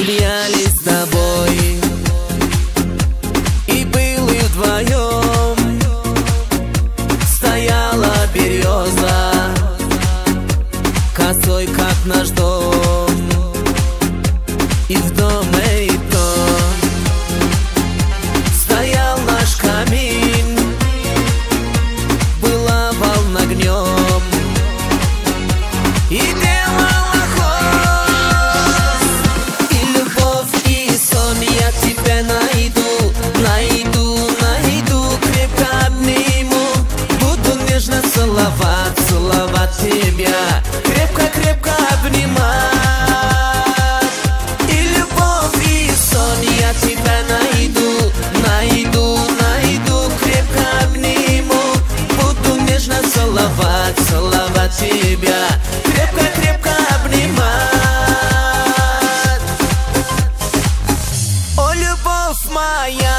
гуляли с тобой и были вдвоем. Стояла береза косой, как наш дом, и в доме и том стоял наш камин. Была волна огнем и делала хвост. И любовь, и сон, я тебя найду, найду, найду, крепко обниму. Буду нежно целовать, целовать тебя, крепко, крепко обнимать. И любовь, и сон, я тебя найду, найду, найду, крепко обниму. Буду нежно целовать, целовать тебя, крепко, крепко обнимать. О, любовь моя,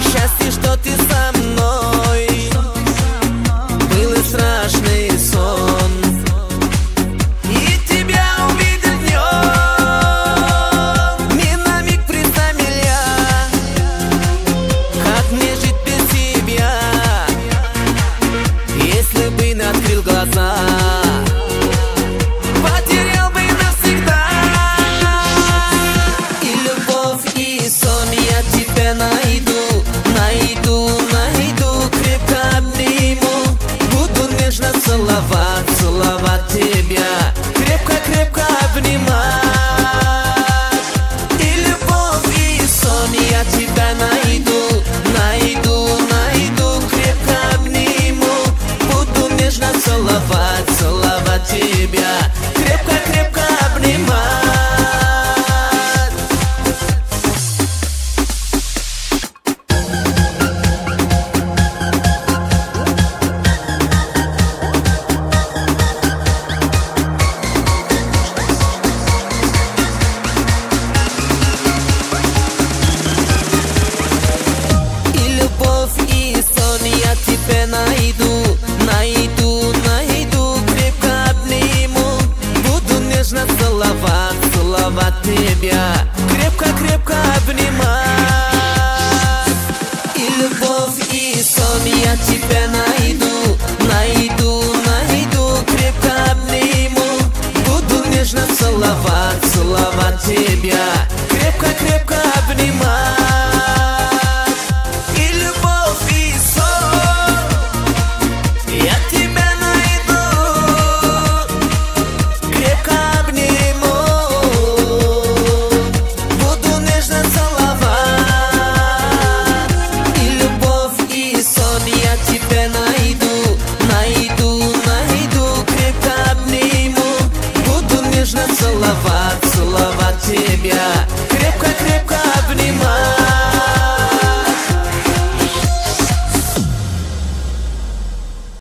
счастье, что ты со мной. Был и страшный сон, и тебя увидел днем. Ни на миг представь меня, как мне жить без тебя. Если бы не открыл глаза, потерял бы навсегда. И любовь, и сон, я тебя найду, найду, найду, крепко обниму. Буду нежно целовать, целовать тебя, крепко, крепко обнимать. И любовь, и сон, я тебя найду, найду, найду, крепко обниму. Буду нежно целовать, целовать тебя, крепко, крепко обнимать. И любовь, и сон, я тебя найду, найду, найду, крепко обниму. Буду нежно целовать, целовать тебя, крепко, крепко обнимать. И любовь, и сон, я тебя найду, найду, найду, крепко обниму. Буду нежно целовать, целовать тебя,